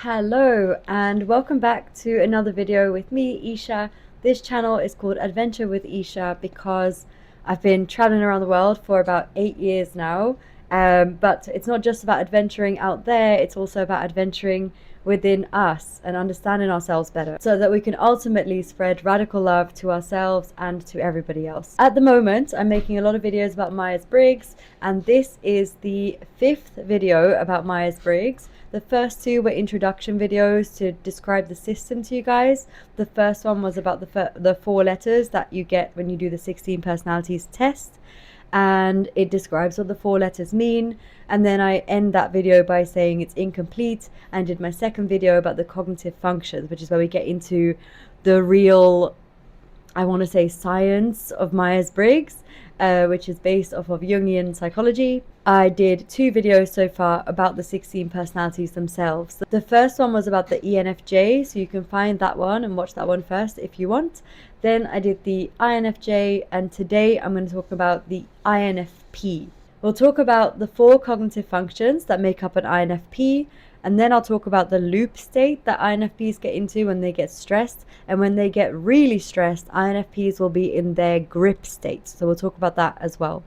Hello and welcome back to another video with me, Isha. This channel is called Adventure with Isha because I've been traveling around the world for about 8 years now. But it's not just about adventuring out there, it's also about adventuring within us and understanding ourselves better so that we can ultimately spread radical love to ourselves and to everybody else. At the moment, I'm making a lot of videos about Myers-Briggs, and this is the 5th video about Myers-Briggs. The first two were introduction videos to describe the system to you guys. The first one was about the 4 letters that you get when you do the 16 personalities test, and it describes what the 4 letters mean. And then I end that video by saying it's incomplete, and did my second video about the cognitive functions, which is where we get into the real, I want to say, science of Myers-Briggs, which is based off of Jungian psychology. I did 2 videos so far about the 16 personalities themselves. The first one was about the ENFJ, so you can find that one and watch that one first if you want. Then I did the INFJ, and today I'm going to talk about the INFP. We'll talk about the 4 cognitive functions that make up an INFP, and then I'll talk about the loop state that INFPs get into when they get stressed. And when they get really stressed, INFPs will be in their grip state. So we'll talk about that as well.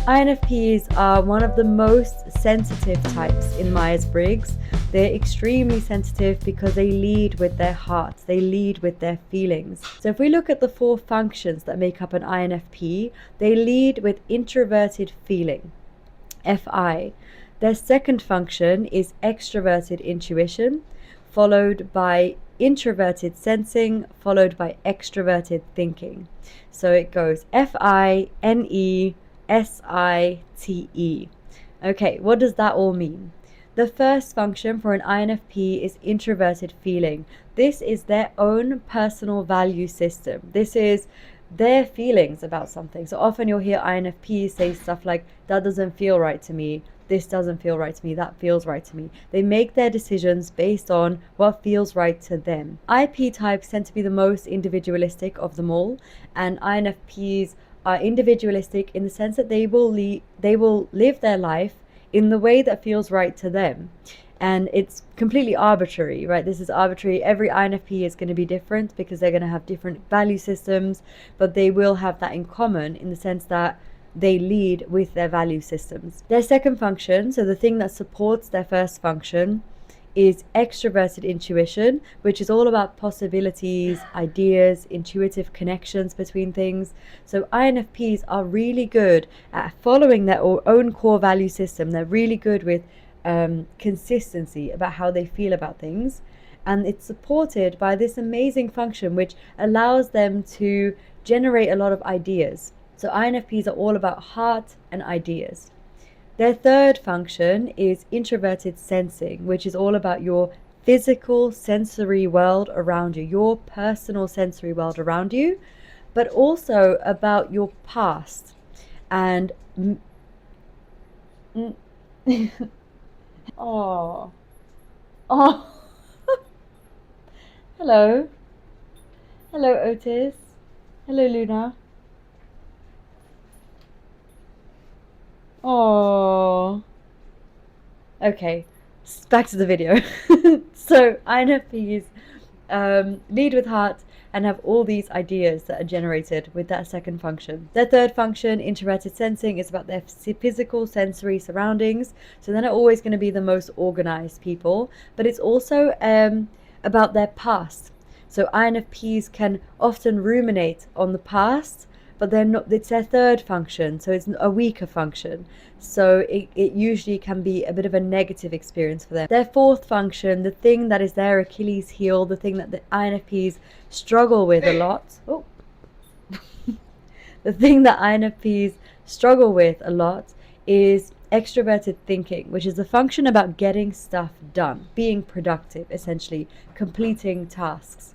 INFPs are one of the most sensitive types in Myers-Briggs. They're extremely sensitive because they lead with their hearts, they lead with their feelings. So if we look at the 4 functions that make up an INFP, they lead with introverted feeling, FI. Their second function is extroverted intuition, followed by introverted sensing, followed by extroverted thinking. So it goes FINE, SITE. Okay, what does that all mean? The first function for an INFP is introverted feeling. This is their own personal value system. This is their feelings about something. So often you'll hear INFPs say stuff like, that doesn't feel right to me, this doesn't feel right to me, that feels right to me. They make their decisions based on what feels right to them. IP types tend to be the most individualistic of them all, and INFPs are individualistic in the sense that they will live their life in the way that feels right to them. And it's completely arbitrary, right? This is arbitrary. Every INFP is going to be different because they're going to have different value systems, but they will have that in common in the sense that they lead with their value systems. Their second function, so the thing that supports their first function, is extroverted intuition, which is all about possibilities, ideas, intuitive connections between things. So INFPs are really good at following their own core value system. They're really good with consistency about how they feel about things, and it's supported by this amazing function which allows them to generate a lot of ideas. So INFPs are all about heart and ideas. Their third function is introverted sensing, which is all about your physical sensory world around you, your personal sensory world around you, but also about your past. And oh, oh, hello, Otis, hello Luna. Oh, okay, back to the video. So INFPs lead with heart and have all these ideas that are generated with that second function. Their third function, introverted sensing, is about their physical sensory surroundings. So they're not always going to be the most organized people, but it's also about their past. So INFPs can often ruminate on the past, but they're not, it's their third function, so it's a weaker function. So it usually can be a bit of a negative experience for them. Their fourth function, the thing that is their Achilles heel, the thing that the INFPs struggle with a lot. Oh. The thing that INFPs struggle with a lot is extroverted thinking, which is a function about getting stuff done, being productive, essentially, completing tasks.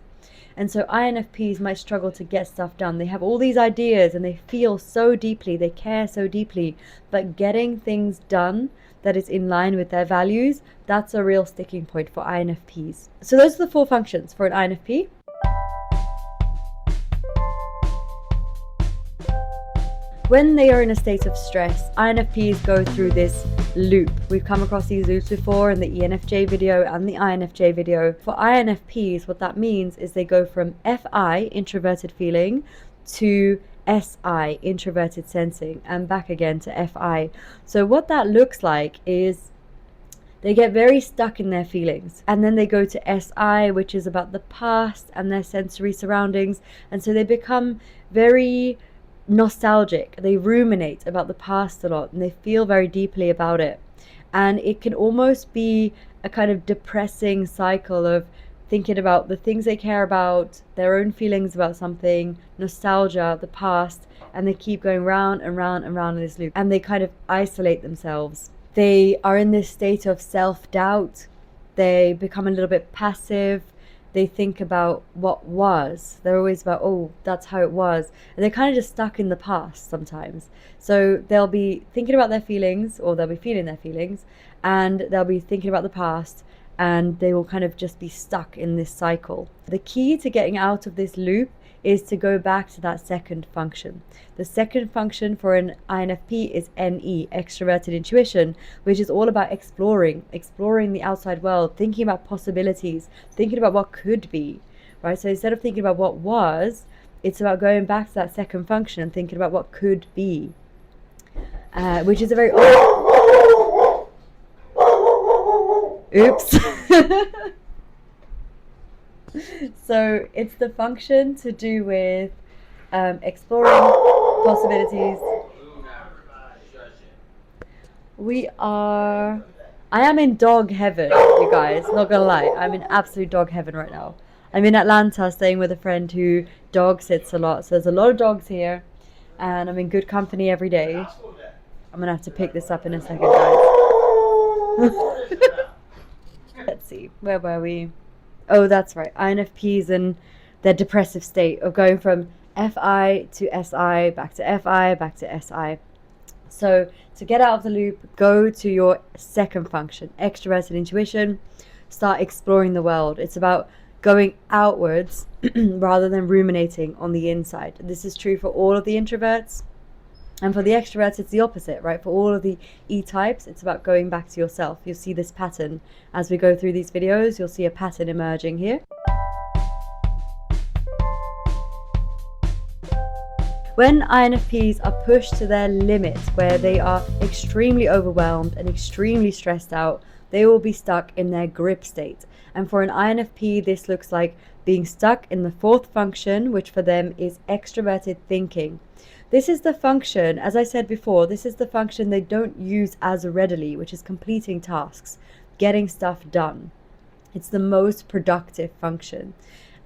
And so INFPs might struggle to get stuff done. They have all these ideas and they feel so deeply, they care so deeply, but getting things done that is in line with their values, that's a real sticking point for INFPs. So those are the 4 functions for an INFP. When they are in a state of stress, INFPs go through this loop. We've come across these loops before in the ENFJ video and the INFJ video. For INFPs, what that means is they go from FI, introverted feeling, to SI, introverted sensing, and back again to FI. So what that looks like is they get very stuck in their feelings, and then they go to SI, which is about the past and their sensory surroundings, and so they become very nostalgic. They ruminate about the past a lot and they feel very deeply about it, and it can almost be a kind of depressing cycle of thinking about the things they care about, their own feelings about something, nostalgia, the past, and they keep going round and round and round in this loop, and they kind of isolate themselves. They are in this state of self-doubt. They become a little bit passive. They think about what was. They're always about, oh, that's how it was. And they're kind of just stuck in the past sometimes. So they'll be thinking about their feelings, or they'll be feeling their feelings, and they'll be thinking about the past, and they will kind of just be stuck in this cycle. The key to getting out of this loop is to go back to that second function. The second function for an INFP is NE, extroverted intuition, which is all about exploring the outside world, thinking about possibilities, thinking about what could be, right? So instead of thinking about what was, it's about going back to that second function and thinking about what could be, which is a very... Oops. So it's the function to do with exploring possibilities. I am in dog heaven, you guys, not gonna lie. I'm in absolute dog heaven right now. I'm in Atlanta staying with a friend who dog sits a lot. So there's a lot of dogs here, and I'm in good company every day. I'm gonna have to pick this up in a second, guys. Let's see, where were we? Oh, that's right. INFPs and their depressive state of going from FI to SI, back to FI, back to SI. So to get out of the loop, go to your second function, extroverted intuition. Start exploring the world. It's about going outwards rather than ruminating on the inside. This is true for all of the introverts. And for the extroverts, it's the opposite, right? For all of the E-types, it's about going back to yourself. You'll see this pattern as we go through these videos. You'll see a pattern emerging here. When INFPs are pushed to their limit, where they are extremely overwhelmed and extremely stressed out, they will be stuck in their grip state. And for an INFP, this looks like being stuck in the fourth function, which for them is extroverted thinking. This is the function, as I said before, this is the function they don't use as readily, which is completing tasks, getting stuff done. It's the most productive function.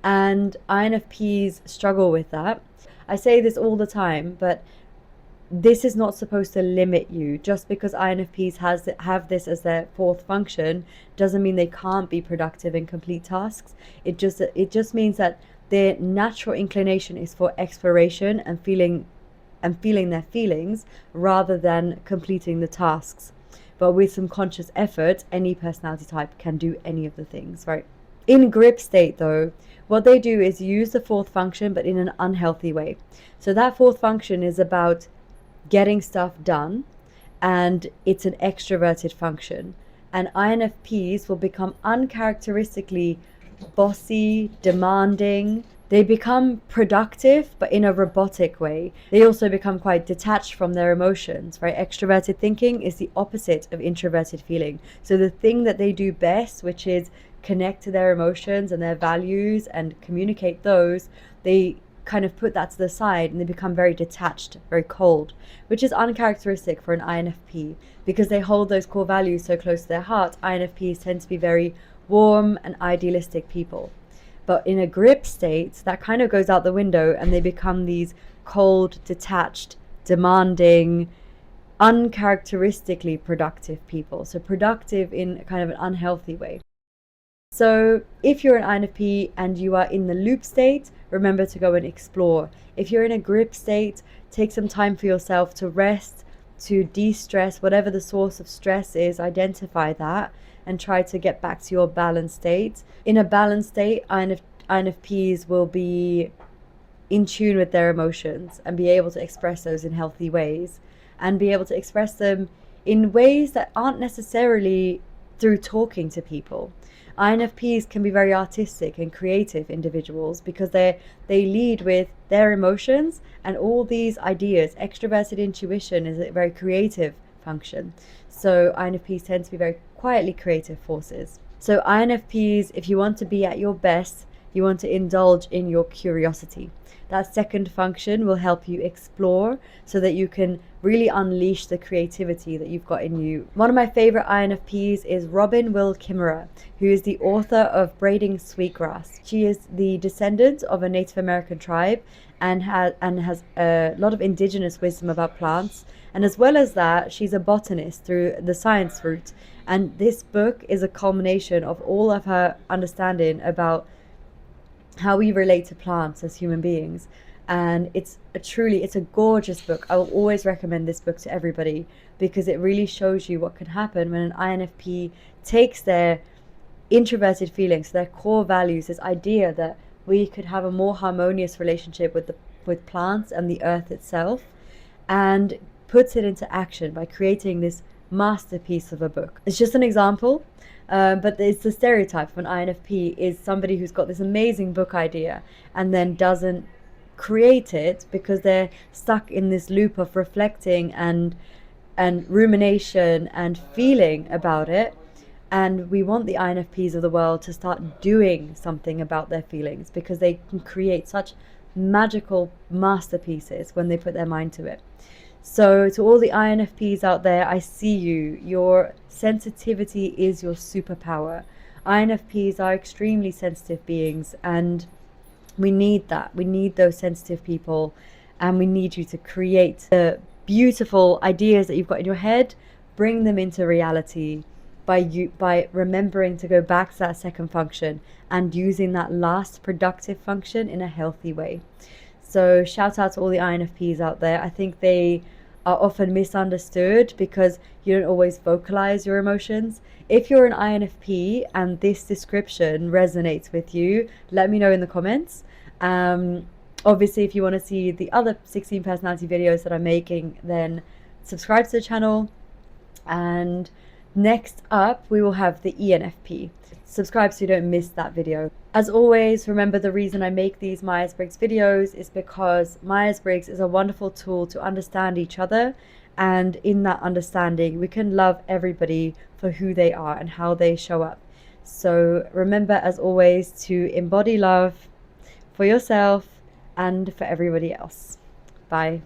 And INFPs struggle with that. I say this all the time, but this is not supposed to limit you. Just because INFPs have this as their fourth function doesn't mean they can't be productive and complete tasks. It just means that their natural inclination is for exploration and feeling their feelings rather than completing the tasks. But with some conscious effort, any personality type can do any of the things, right? In grip state though, what they do is use the fourth function but in an unhealthy way. So that fourth function is about getting stuff done, and it's an extroverted function. And INFPs will become uncharacteristically bossy, demanding. They become productive, but in a robotic way. They also become quite detached from their emotions, right? Extroverted thinking is the opposite of introverted feeling. So the thing that they do best, which is connect to their emotions and their values and communicate those, they kind of put that to the side and they become very detached, very cold, which is uncharacteristic for an INFP. Because they hold those core values so close to their heart, INFPs tend to be very warm and idealistic people. But in a grip state, that kind of goes out the window and they become these cold, detached, demanding, uncharacteristically productive people. So productive in kind of an unhealthy way. So if you're an INFP and you are in the loop state, remember to go and explore. If you're in a grip state, take some time for yourself to rest, to de-stress, whatever the source of stress is, identify that and try to get back to your balanced state. In a balanced state, INFPs will be in tune with their emotions and be able to express those in healthy ways, and be able to express them in ways that aren't necessarily through talking to people. INFPs can be very artistic and creative individuals because they lead with their emotions and all these ideas. Extroverted intuition is a very creative function. So INFPs tend to be very quietly creative forces. So INFPs, if you want to be at your best, you want to indulge in your curiosity. That second function will help you explore so that you can really unleash the creativity that you've got in you. One of my favorite INFPs is Robin Will Kimmerer, who is the author of Braiding Sweetgrass. She is the descendant of a Native American tribe and has a lot of indigenous wisdom about plants. And as well as that, she's a botanist through the science route. And this book is a culmination of all of her understanding about how we relate to plants as human beings. And it's a gorgeous book. I will always recommend this book to everybody because it really shows you what can happen when an INFP takes their introverted feelings, their core values, this idea that we could have a more harmonious relationship with plants and the earth itself, and puts it into action by creating this masterpiece of a book. It's just an example. But it's the stereotype of an INFP is somebody who's got this amazing book idea and then doesn't create it because they're stuck in this loop of reflecting and rumination and feeling about it. And we want the INFPs of the world to start doing something about their feelings because they can create such magical masterpieces when they put their mind to it. So to all the INFPs out there, I see you. Your sensitivity is your superpower. INFPs are extremely sensitive beings, and we need that. We need those sensitive people, and we need you to create the beautiful ideas that you've got in your head, bring them into reality by remembering to go back to that second function and using that last productive function in a healthy way. So shout out to all the INFPs out there. I think they are often misunderstood because you don't always vocalize your emotions. If you're an INFP and this description resonates with you, let me know in the comments. Obviously, if you want to see the other 16 personality videos that I'm making, then subscribe to the channel. And next up, we will have the ENFP. Subscribe so you don't miss that video. As always, remember the reason I make these Myers-Briggs videos is because Myers-Briggs is a wonderful tool to understand each other, and in that understanding we can love everybody for who they are and how they show up. So remember, as always, to embody love for yourself and for everybody else. Bye.